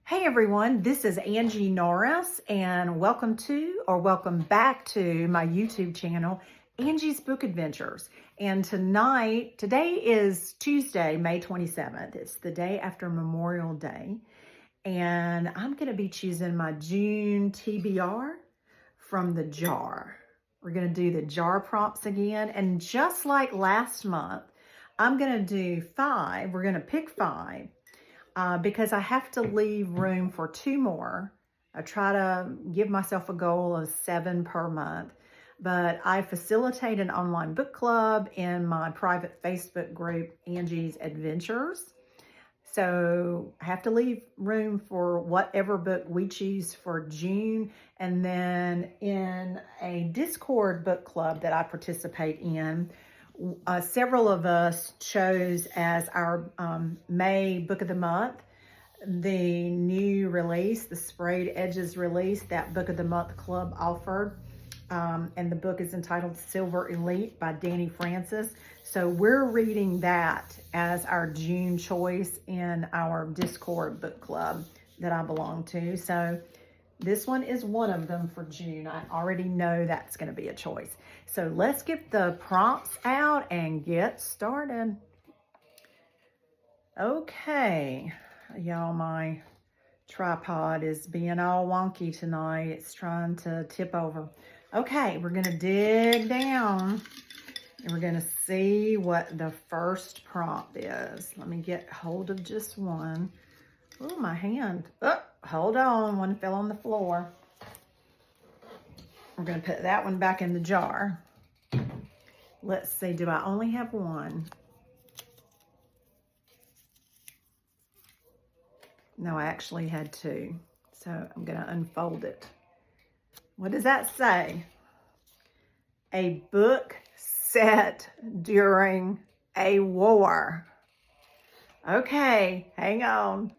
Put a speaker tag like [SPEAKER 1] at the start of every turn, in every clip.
[SPEAKER 1] Hey everyone, this is Angie Norris and welcome back to my YouTube channel, Angie's Book Adventures. And today is Tuesday, May 27th. It's the day after Memorial Day. And I'm going to be choosing my June TBR from the jar. We're going to do the jar prompts again. And just like last month, I'm going to do 5. We're going to pick 5. Because I have to leave room for 2 more. I try to give myself a goal of 7 per month, but I facilitate an online book club in my private Facebook group, Angie's Adventures. So I have to leave room for whatever book we choose for June. And then in a Discord book club that I participate in, several of us chose as our May book of the month the new release, the Sprayed Edges release that Book of the Month Club offered. And the book is entitled Silver Elite by Danny Francis. So we're reading that as our June choice in our Discord book club that I belong to. So this one is one of them for June. I already know that's going to be a choice. So let's get the prompts out and get started. Okay, y'all, my tripod is being all wonky tonight. It's trying to tip over. Okay, we're going to dig down and we're going to see what the first prompt is. Let me get hold of just one. Oh, my hand. Oh, hold on. One fell on the floor. We're going to put that one back in the jar. Let's see. Do I only have one? No, I actually had 2. So I'm going to unfold it. What does that say? A book set during a war. Okay, hang on.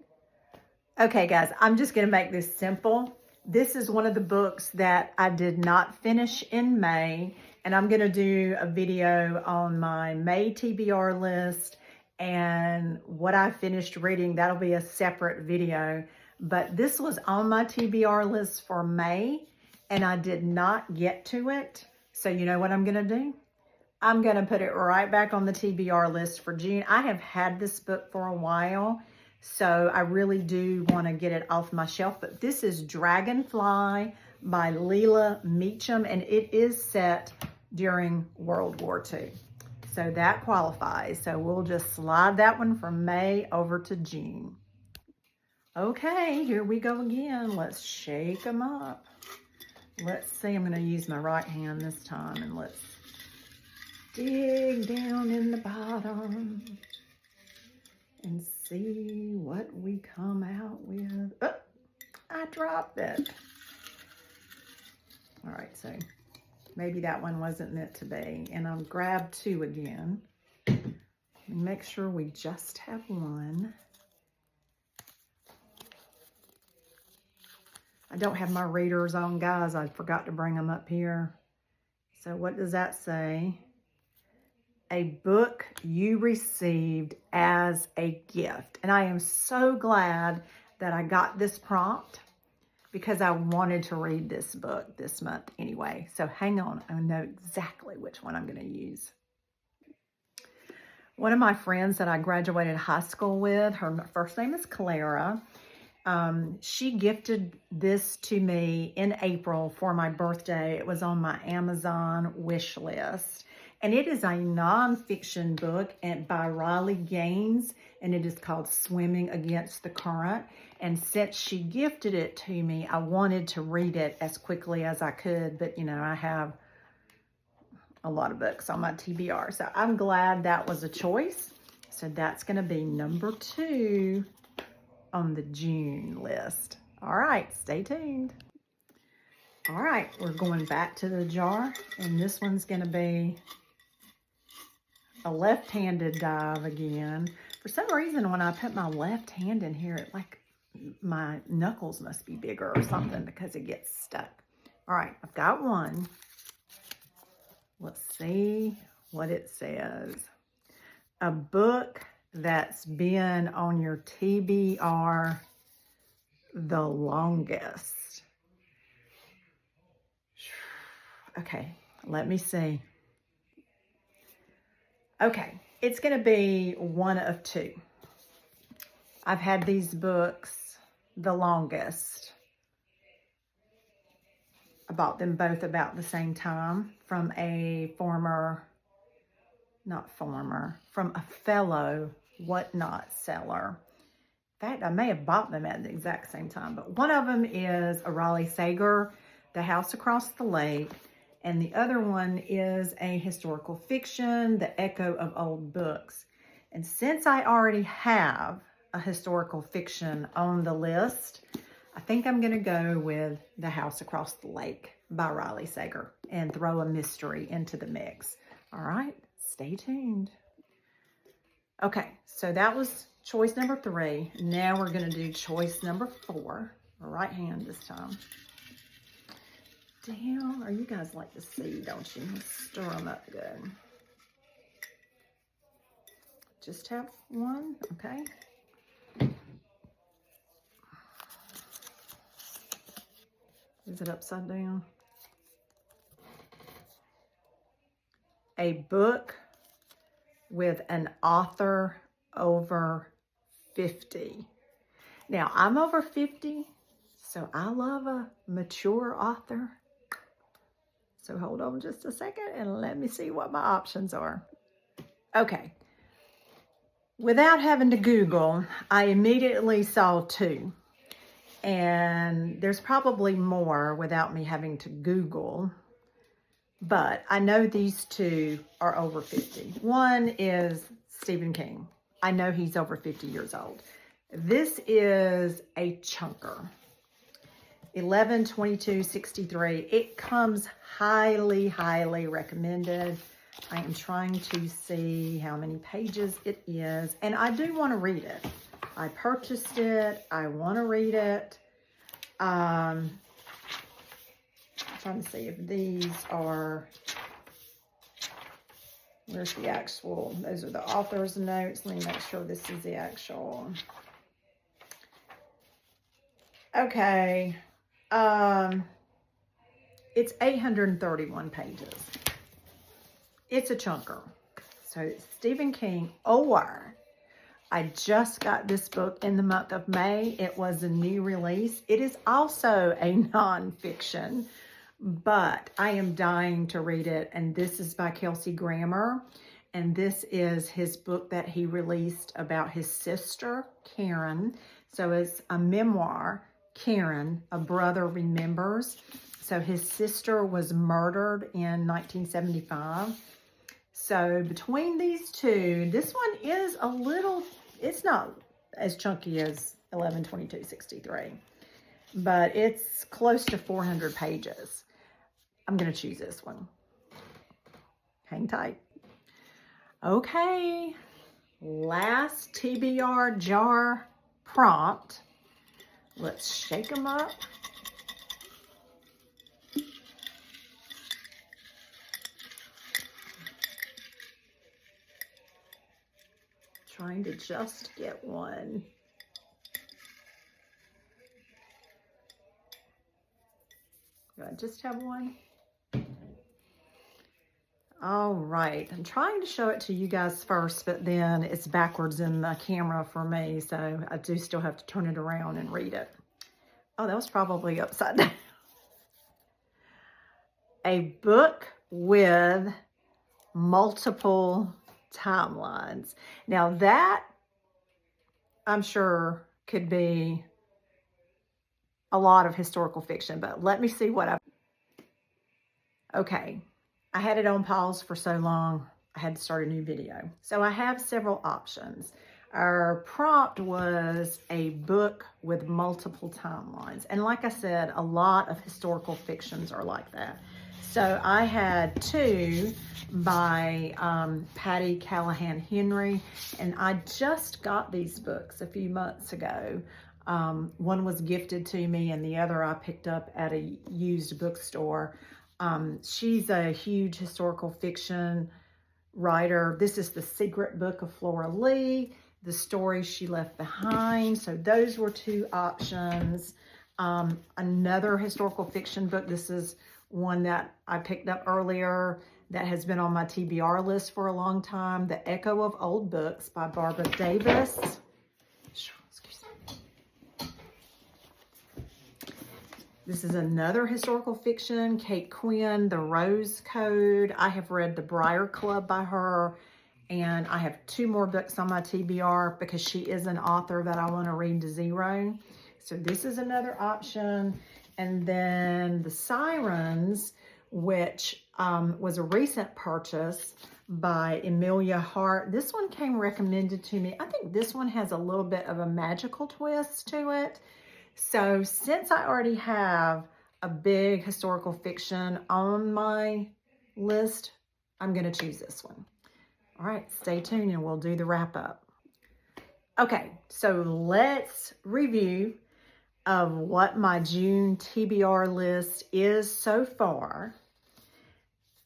[SPEAKER 1] Okay, guys, I'm just going to make this simple. This is one of the books that I did not finish in May, and I'm going to do a video on my May TBR list and what I finished reading. That'll be a separate video, but this was on my TBR list for May, and I did not get to it. So you know what I'm going to do? I'm going to put it right back on the TBR list for June. I have had this book for a while, so I really do want to get it off my shelf. But this is Dragonfly by Leila Meacham, and it is set during World War II. So that qualifies. So we'll just slide that one from May over to June. Okay, here we go again. Let's shake them up. Let's see, I'm going to use my right hand this time, and let's dig down in the bottom and see what we come out with. Oh, I dropped it. All right, so maybe that one wasn't meant to be. And I'll grab 2 again and make sure we just have one. I don't have my readers on, guys. I forgot to bring them up here. So what does that say? A book you received as a gift. And I am so glad that I got this prompt because I wanted to read this book this month anyway. So hang on, I know exactly which one I'm going to use. One of my friends that I graduated high school with, her first name is Clara. She gifted this to me in April for my birthday. It was on my Amazon wish list. And it is a nonfiction book by Riley Gaines, and it is called Swimming Against the Current. And since she gifted it to me, I wanted to read it as quickly as I could. But, you know, I have a lot of books on my TBR. So I'm glad that was a choice. So that's going to be number 2 on the June list. All right, stay tuned. All right, we're going back to the jar, and this one's going to be a left-handed dive again. For some reason, when I put my left hand in here, it like my knuckles must be bigger or something because it gets stuck. All right, I've got one. Let's see what it says. A book that's been on your TBR The Longest. Okay, let me see. Okay, it's going to be one of two. I've had these books the longest. I bought them both about the same time from a from a fellow whatnot seller. In fact, I may have bought them at the exact same time, but one of them is a Riley Sager, The House Across the Lake, and the other one is a historical fiction, The Echo of Old Books. And since I already have a historical fiction on the list, I think I'm going to go with The House Across the Lake by Riley Sager and throw a mystery into the mix. All right, stay tuned. Okay, so that was choice number 3. Now we're going to do choice number 4. Right hand this time. Damn, or you guys like to see, don't you? Stir them up good. Just have one, okay? Is it upside down? A book with an author over 50. Now, I'm over 50, so I love a mature author. So hold on just a second and let me see what my options are. Okay. Without having to Google, I immediately saw 2. And there's probably more without me having to Google. But I know these 2 are over 50. One is Stephen King. I know he's over 50 years old. This is a chunker. 11/22/63. It comes highly, highly recommended. I am trying to see how many pages it is. And I do want to read it. I purchased it. I want to read it. I'm trying to see if these are, where's the actual, those are the author's notes. Let me make sure this is the actual. Okay. It's 831 pages. It's a chunker. So Stephen King, or I just got this book in the month of May. It was a new release. It is also a nonfiction, but I am dying to read it. And this is by Kelsey Grammer. And this is his book that he released about his sister, Karen. So it's a memoir, Karen, A Brother Remembers. So his sister was murdered in 1975. So between these 2, this one is a little, it's not as chunky as 11/22/63, but it's close to 400 pages. I'm going to choose this one. Hang tight. Okay, last TBR-Jar prompt. Let's shake them up. Trying to just get one. Do I just have one? All right, I'm trying to show it to you guys first, but then it's backwards in the camera for me, so I do still have to turn it around and read it. Oh, that was probably upside down. A book with multiple timelines. Now that, I'm sure, could be a lot of historical fiction, but let me see what okay, I had it on pause for so long, I had to start a new video. So I have several options. Our prompt was a book with multiple timelines. And like I said, a lot of historical fictions are like that. So I had 2 by Patty Callahan Henry, and I just got these books a few months ago. One was gifted to me, and the other I picked up at a used bookstore. She's a huge historical fiction writer. This is The Secret Book of Flora Lee. The Story She Left Behind. So those were 2 options. Another historical fiction book. This is one that I picked up earlier that has been on my TBR list for a long time. The Echo of Old Books by Barbara Davis. This is another historical fiction, Kate Quinn, The Rose Code. I have read The Briar Club by her, and I have 2 more books on my TBR because she is an author that I want to read to zero. So this is another option. And then The Sirens, which was a recent purchase by Emilia Hart. This one came recommended to me. I think this one has a little bit of a magical twist to it. So since I already have a big historical fiction on my list, I'm going to choose this one. All right, stay tuned and we'll do the wrap up. Okay, so let's review of what my June TBR list is so far.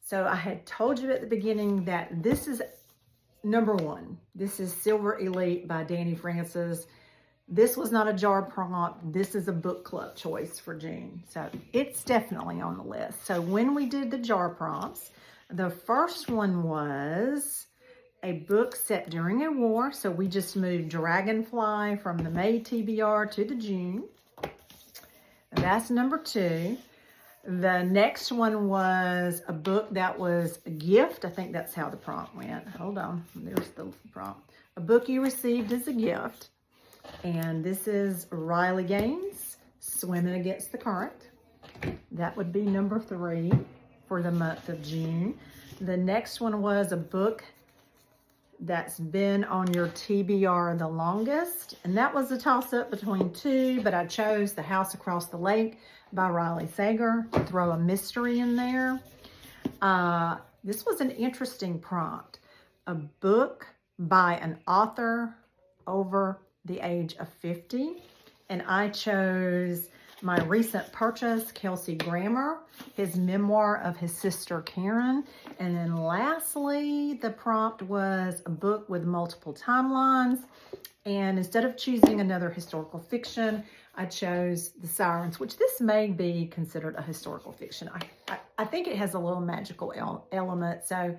[SPEAKER 1] So I had told you at the beginning that this is number 1. This is Silver Elite by Danny Francis. This was not a jar prompt. This is a book club choice for June. So it's definitely on the list. So when we did the jar prompts, the first one was a book set during a war. So we just moved Dragonfly from the May TBR to the June. That's number 2. The next one was a book that was a gift. I think that's how the prompt went. Hold on. There's the prompt. A book you received as a gift. And this is Riley Gaines, Swimming Against the Current. That would be number 3 for the month of June. The next one was a book that's been on your TBR the longest. And that was a toss-up between 2, but I chose The House Across the Lake by Riley Sager to throw a mystery in there. This was an interesting prompt. A book by an author over the age of 50. And I chose my recent purchase, Kelsey Grammer, his memoir of his sister Karen. And then lastly, the prompt was a book with multiple timelines. And instead of choosing another historical fiction, I chose The Sirens, which this may be considered a historical fiction. I think it has a little magical element, so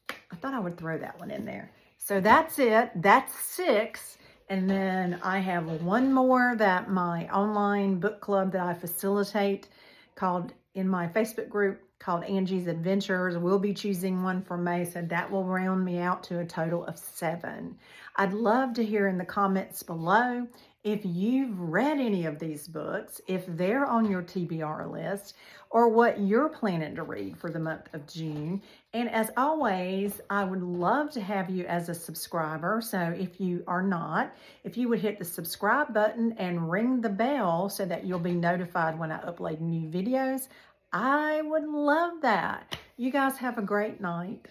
[SPEAKER 1] I thought I would throw that one in there. So that's it. That's 6. And then I have one more that my online book club that I facilitate called in my Facebook group called Angie's Adventures. We'll be choosing one for May, so that will round me out to a total of 7. I'd love to hear in the comments below if you've read any of these books, if they're on your TBR list, or what you're planning to read for the month of June. And as always, I would love to have you as a subscriber. So if you are not, if you would hit the subscribe button and ring the bell so that you'll be notified when I upload new videos, I would love that. You guys have a great night.